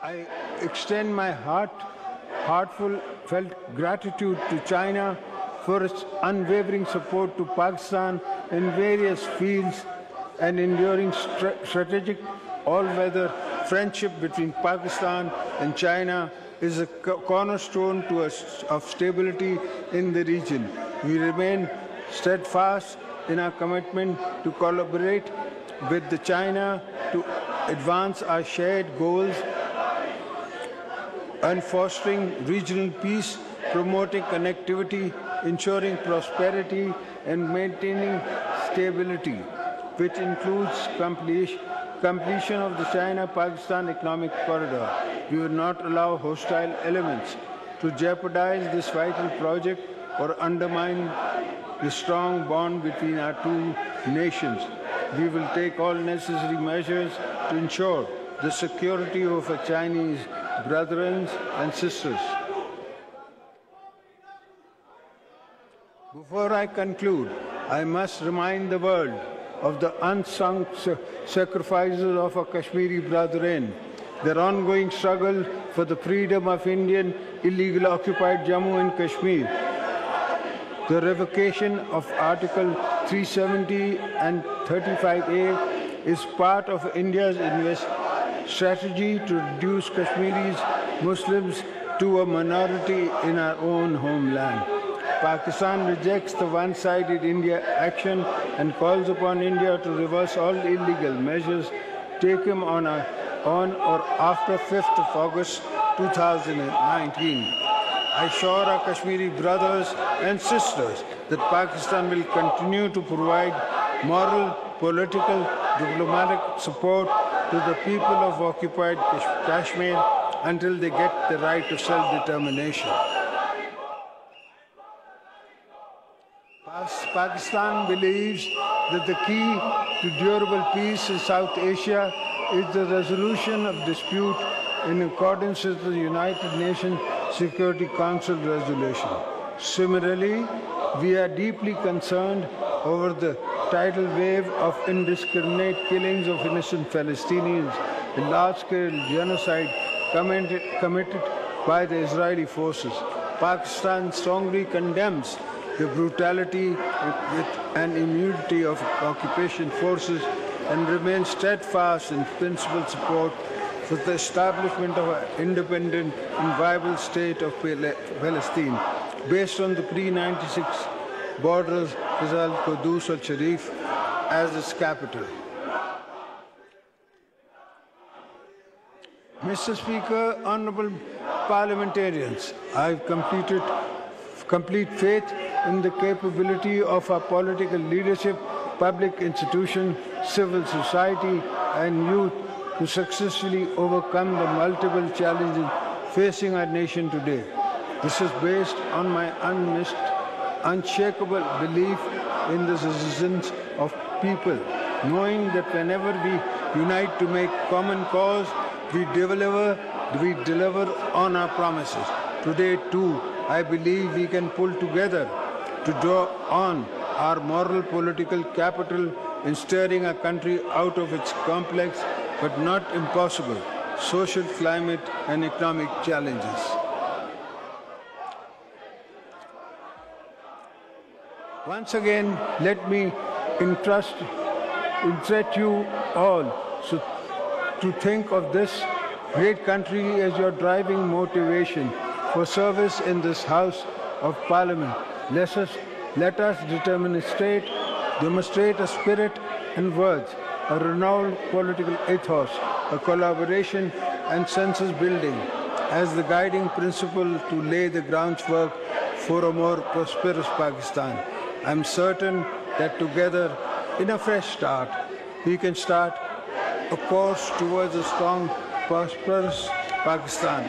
I extend my heartfelt gratitude to China for its unwavering support to Pakistan in various fields and enduring strategic all-weather friendship between Pakistan and China is a cornerstone of stability in the region. We remain steadfast in our commitment to collaborate with China to advance our shared goals and fostering regional peace, promoting connectivity, ensuring prosperity, and maintaining stability, which includes completion of the China-Pakistan Economic Corridor. We will not allow hostile elements to jeopardize this vital project or undermine the strong bond between our two nations. We will take all necessary measures to ensure the security of our Chinese brethren and sisters. Before I conclude, I must remind the world of the unsung sacrifices of our Kashmiri brethren, their ongoing struggle for the freedom of Indian illegally occupied Jammu and Kashmir. The revocation of Article 370 and 35A is part of India's strategy to reduce Kashmiris Muslims to a minority in our own homeland. Pakistan rejects the one-sided India action and calls upon India to reverse all illegal measures taken on or after 5th of August 2019. I assure our Kashmiri brothers and sisters that Pakistan will continue to provide moral, political, diplomatic support to the people of occupied Kashmir until they get the right of self-determination. Pakistan believes that the key to durable peace in South Asia is the resolution of dispute in accordance with the United Nations Security Council resolution. Similarly, we are deeply concerned over the tidal wave of indiscriminate killings of innocent Palestinians, the large-scale genocide committed by the Israeli forces. Pakistan strongly condemns the brutality and impunity of occupation forces and remains steadfast in principled support for the establishment of an independent and viable state of Palestine based on the pre-96 borders as Al-Quds al-Sharif as its capital. Mr. Speaker, honorable parliamentarians, I have complete faith in the capability of our political leadership, public institutions, civil society, and youth to successfully overcome the multiple challenges facing our nation today. This is based on my unshakable belief in the citizens of people, knowing that whenever we unite to make common cause, we deliver on our promises. Today, too, I believe we can pull together to draw on our moral political capital in steering our country out of its complex but not impossible social, climate, and economic challenges. Once again, let me entreat you all to think of this great country as your driving motivation for service in this House of Parliament. Let us demonstrate a spirit and words, a renowned political ethos, a collaboration and census building as the guiding principle to lay the groundwork for a more prosperous Pakistan. I am certain that together, in a fresh start, we can start a course towards a strong, prosperous Pakistan.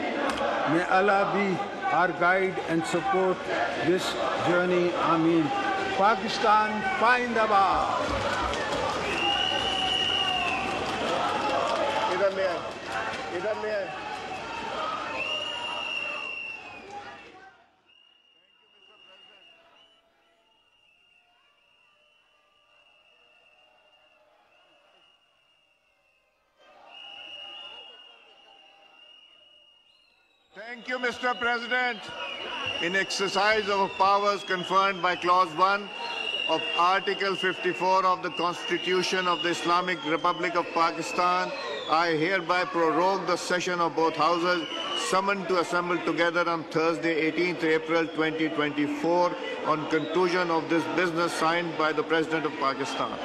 May Allah be our guide and support this journey. Ameen. Pakistan, Zindabad. इधर ले आए Thank you, Mr. President. In exercise of powers conferred by Clause 1 of Article 54 of the Constitution of the Islamic Republic of Pakistan, I hereby prorogue the session of both houses summoned to assemble together on Thursday, 18th April 2024, on conclusion of this business signed by the President of Pakistan.